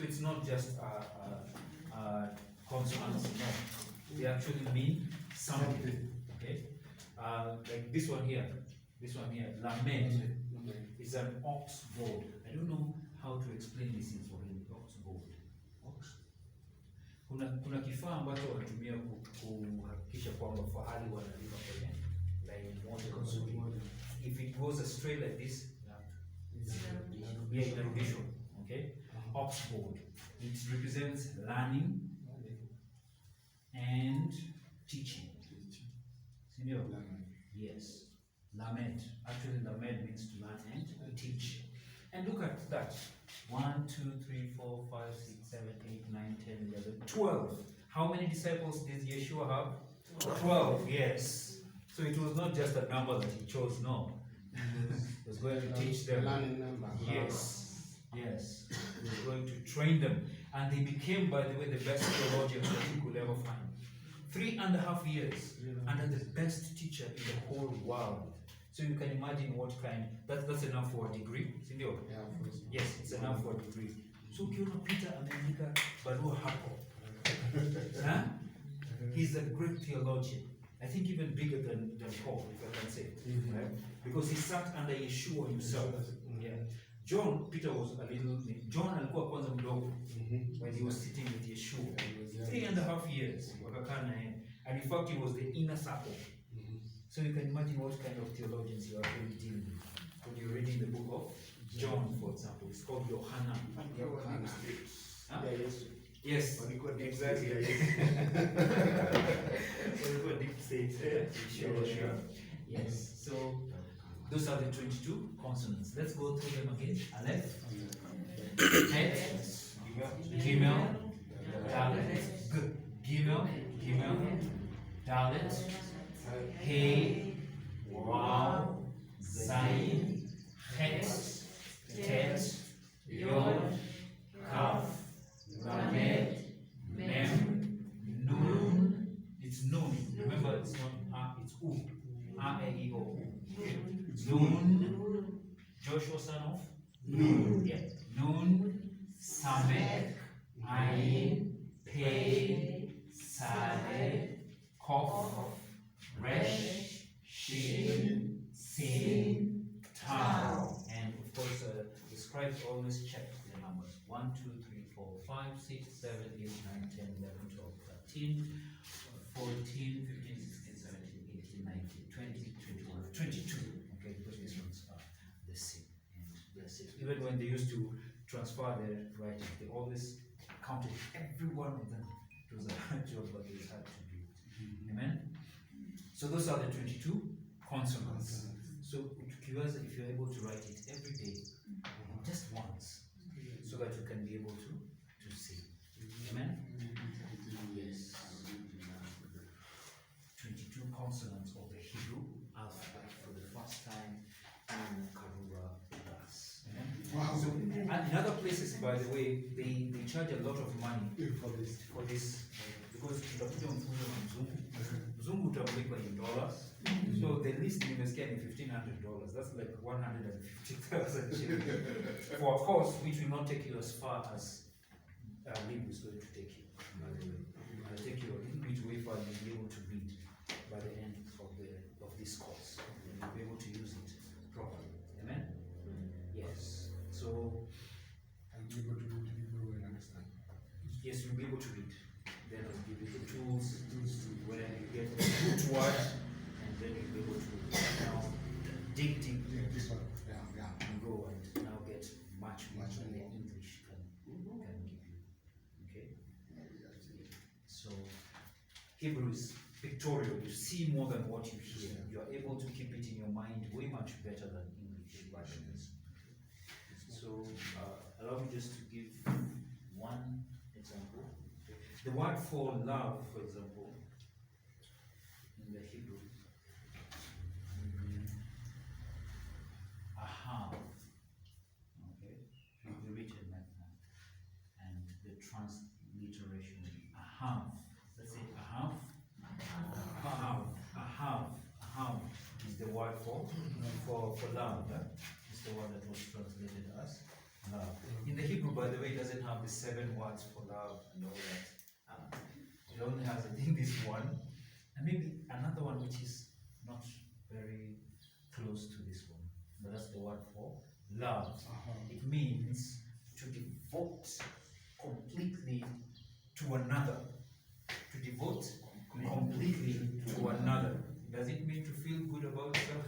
So it's not just consonants, no. They actually mean something. Okay? Like this one here, lamed is an ox goad. I don't know how to explain this in Swahili. Ox goad. Ox. Kuna kifaa ambacho wanatumia kuhakikisha kwamba fahali wanalima kwenye line moja nzuri. If it goes astray like this, inarudishwa. Okay? Ox goad. It represents learning and teaching. Senor? Yes. Lamed. Actually, lamed means to learn and teach. And look at that. 1, 2, 3, 4, 5, 6, 7, 8, 9, 10, 11, 12. How many disciples did Yeshua have? 12. Yes. So it was not just a number that he chose, no. He was going to teach them. Yes. Yes. He was going to train them. And they became, by the way, the best theologians that you could ever find. 3.5 years under the best teacher in the whole world. So you can imagine what kind, that's enough for a degree, sindio? Yeah, of course. Yes, it's enough for a degree. So ukiona Peter ameandika barua hapo. Huh? He's a great theologian. I think even bigger than Paul, if I can say. Right? Because he sat under Yeshua himself. Yeah. Peter was a little, John alikuwa kwanza mdogo when he was sitting with Yeshua. 3.5 years. And in fact, he was the inner circle. So you can imagine what kind of theologians you are really dealing with. When you're reading the book of John, for example, it's called Yohana. Huh? Yes, exactly. Deep state. Sure. Yes. So those are the 22 consonants. Let's go through them again. Aleph, Het, Gimel, Dalet, Gimel, Dalet, Hey, Wow, Zayin, Het, Tet, Yod, Kaf, Lamed, Mem, Nun. It's Nun. Remember, it's not A, it's U. A-E-I-O. Nun. Joshua son of? Nun. Yeah. Nun, Samek, Ayin, Pei, Sade, Kof, Resh, Shin, Sin, Tau. And of course, the scribes always check the numbers. 1, 2, 3, 4, 5, 6, 7, 8, 9, 10, 11, 12, 13, 14, 15, 16, 17, 18, 19, 20, 21, 22. Okay, because these ones are the same. And that's it. Even when they used to transfer their writing, they always counted every one of them. It was a job that they had to do. Amen? So those are the 22 consonants. So if you're able to write it every day, just once, so that you can be able to see. Amen? Yes. 22 consonants of the Hebrew alphabet for the first time in Karuba class. Wow. So, and in other places, by the way, they charge a lot of money for this because tutakuja mfunzo na mzungu. Mzungu utamlipa in dollars. So the least you must get is $1,500. That's like 150,000 shillings for a course which will not take you as far as Lib is going to take you. It will take you a little bit way far and you'll be able to read by the end of this course. And you'll be able to use it properly. Amen? Yes. So I'll be able to read Hebrew and understand. yes, you'll be able to read. Then I'll give you the tools where you get the root word, and then you'll be able to now dig deep and go and now get much more than the English can give you. Okay? So Hebrew is pictorial. You see more than what you hear. You are able to keep it in your mind way much better than English versions. So allow me just to give one example. The word for love, for example, in the Hebrew, ahav, okay, should be written like that, and the transliteration, ahav. Let's say ahav, ahav is the word for love. It's the word that was translated as love. In the Hebrew, by by the way, doesn't have the 7 words for love and all that. It only has, I think, this one, and maybe another one which is not very close to this one. But that's the word for love. It means to devote completely to another. To devote completely to another. Does it mean to feel good about yourself?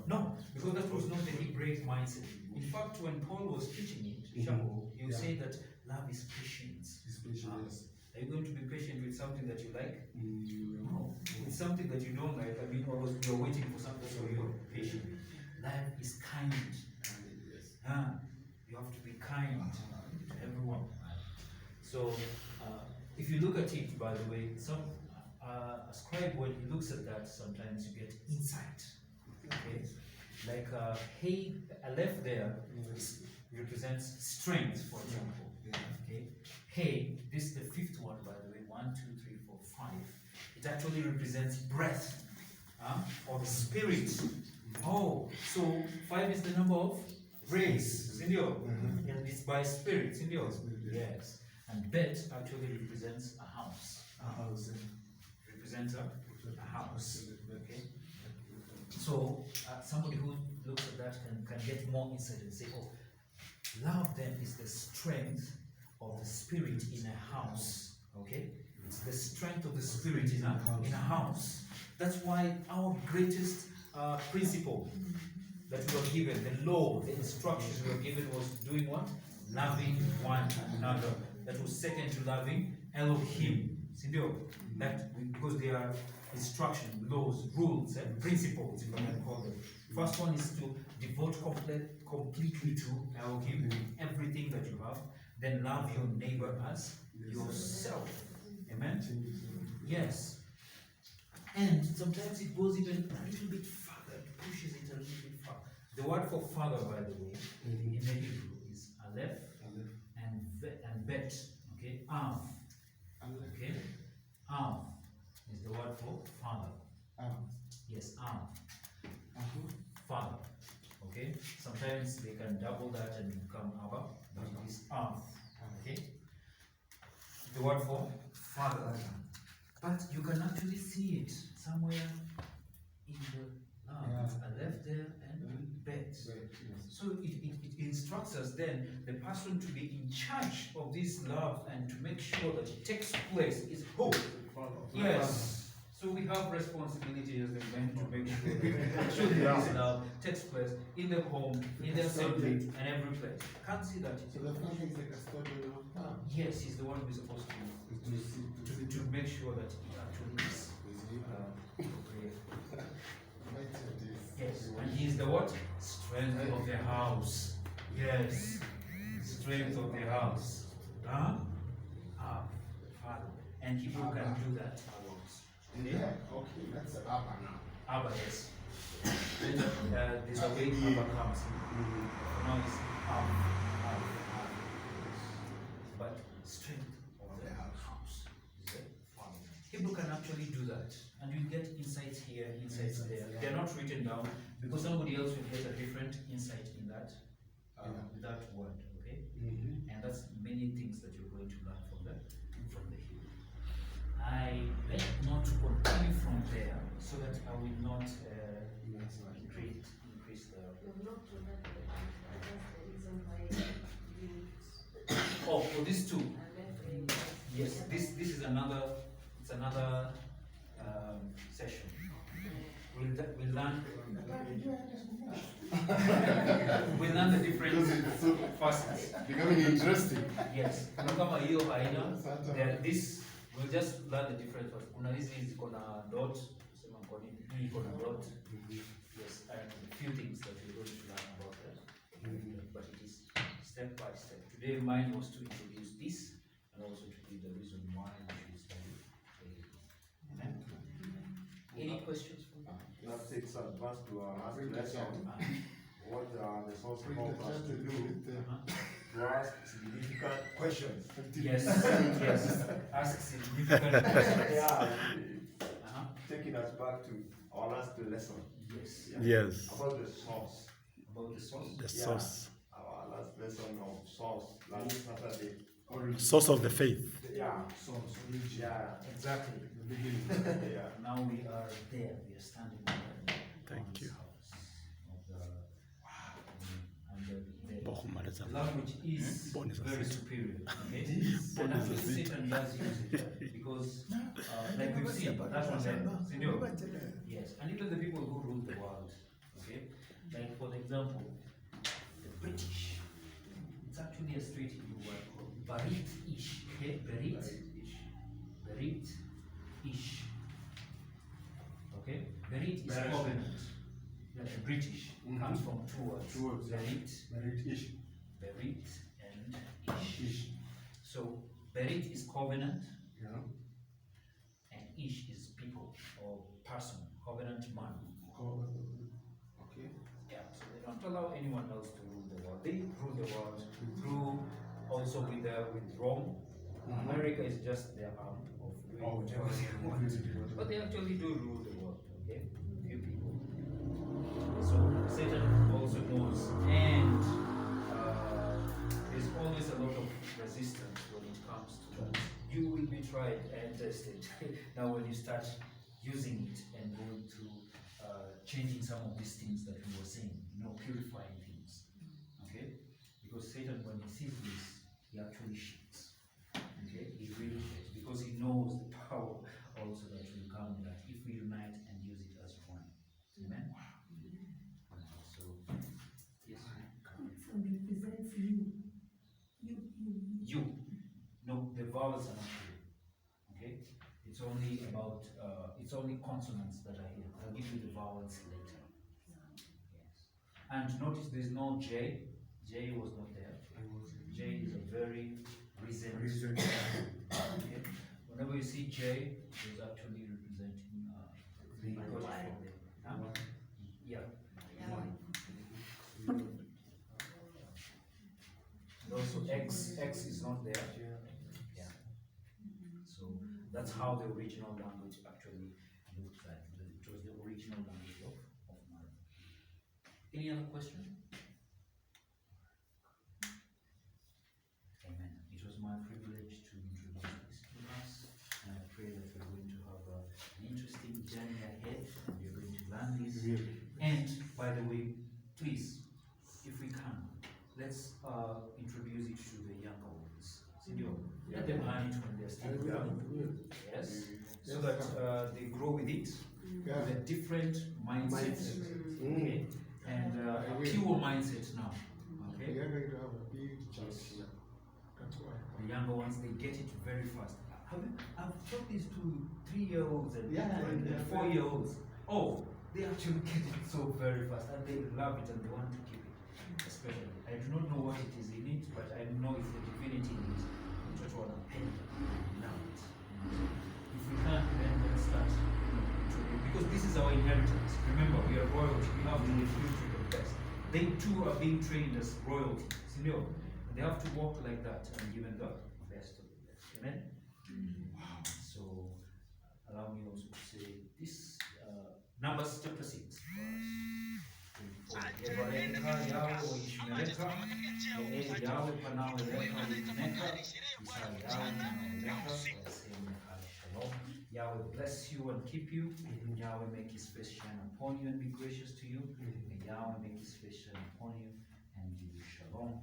No, because that was not the Hebraic mindset. In fact, when Paul was teaching it, he would say that love is patience. It's patience. Are you going to be patient with something that you like? No. With something that you don't like, I mean, always you're waiting for something, so you're patient. Life is kind. You have to be kind to everyone. So, if you look at it, by the way, some a scribe, when he looks at that, sometimes you get insight. Okay, like Aleph there represents strength, for example. Okay, hey, this is the 5th one, by the way. 1, 2, 3, 4, 5. It actually represents breath, or the spirit. Oh, so 5 is the number of grace, Sindio. And it's by spirit, Sindio. Yes. And bet actually represents a house. Represents a house. Okay. So somebody who looks at that can get more insight and say, oh, love then is the strength of the spirit in a house. Okay? It's the strength of the spirit in a house. That's why our greatest principle that we were given, the law, the instructions we were given was doing what? Loving one another. That was second to loving Elohim. Sindio? Because they are instruction, laws, rules, and principles, if I can call them. First one is to devote completely to Elohim, everything that you have. Then love your neighbor as yourself. Amen? Yes. And sometimes it goes even a little bit further, it pushes it a little bit further. The word for father, by the way, in the Hebrew is Aleph and Bet. Okay? Av. Okay? Av is the word for father. Yes, Av. Father. Okay? Sometimes they can double that and become Abba, but it is Av. Okay? The word for father. But you can actually see it somewhere in the Aleph there and Bet. So it instructs us then, the person to be in charge of this love and to make sure that it takes place is who? Yes. So we have responsibility as the men to make sure that actually this love takes place in the home, in the assembly, and every place. Can't see that. So the father is like a custodian of love. Yes, he's the one who's supposed to make sure that it actually is. Yes, and he is the what? Strength of the house. Yes, strength of the house. Father. And people can do that. Okay, that's Abba now. Abba, yes. Then there's a way Abba comes. Now it's Abba. But strength of the house. People can actually do that. And you get insights here, insights there. They're not written down because somebody else will get a different insight in that word. Okay? And that's many things that you're going to learn from the Hebrew. I beg not to continue from there so that I will not increase the. Oh, for these two. Yes, this is another. It's another session. We'll learn. We'll learn the different facets. Becoming interesting. Yes. Kama hiyo haina. This we'll just learn the different facets. Kuna hizi ziko na dot. Kusema kwa nini hii iko na dot. Yes, and a few things that we're going to learn about that. But it is step by step. Today mine was to introduce this and also to give the reason why we should study. Amen. Any questions? That takes us back to our last lesson. What the source helps us to do to ask significant questions. Yes, yes. Ask significant questions. Yeah, taking us back to our last lesson. Yes. Yes. About the source. About the source. The source. Our last lesson of source. Last Saturday. Source of the faith. Yeah. Source. Yeah. Exactly. The beginning. Yeah. Now we are there. We are standing there. Thank you. The language is very superior. Okay? And actually Satan does use it because, like we've seen, that's one thing. Yes, and even the people who rule the world. Okay? Like for example, the British. It's actually a straight Hebrew word called Barit-ish. Okay? Berit-ish. Berit-ish. Okay? Berit is covenant. Like the British comes from two words. Berit. Berit and ish. So Berit is covenant, and ish is people or person, covenant man. Okay. Yeah, so they don't allow anyone else to rule the world. They rule the world through also with Rome. America is just their arm of doing whatever they want to do. But they actually do rule the world, okay? Few people. So Satan also knows, and there's always a lot of resistance when it comes to that. You will be tried and tested. Now when you start using it and going through changing some of these things that we were saying, purifying things. Okay? Because Satan, when he sees this, he actually shakes. Okay? He really shakes because he knows the power also that will come in that if we unite and use it as one. Amen? So, yes. It represents you. You. No, the vowels are not here. Okay? It's only about, it's only consonants that are here. I'll give you the vowels later. Yes. And notice there's no J. J was not there. J is a very recent. Okay? Whenever you see J, it's actually representing the from there. Huh? Yeah. And also X is not there. Yeah. So that's how the original language actually looked like. It was the original language of Mara. Any other question? Amen. It was my privilege to introduce this to us, and I pray that we're going to have an interesting journey ahead, and we're going to learn this. And by the way, please, if we can, let's introduce it to the younger ones. Senor, let them learn it when they're still young. Yes, so that they grow with it, with a different mindset. Okay? And a pure mindset now. Okay? We are going to have a big chance here. That's why. The younger ones, they get it very fast. I've taught these 3-year-olds and 4-year-olds. Oh, they actually get it so very fast, and they love it and they want to keep it. Especially, I do not know what it is in it, but I know it's the divinity in it. Just want to love it. If we can, then let's start. Because this is our inheritance. Remember, we are royalty. We have to give to the best. They too are being trained as royalty. Senor, and they have to walk like that and given the best of the best. Amen. So, allow me also to say this. Numbers chapter 6. Yahweh bless you and keep you. Yahweh make his face shine upon you and be gracious to you. And Yahweh make his face shine upon you and give you shalom.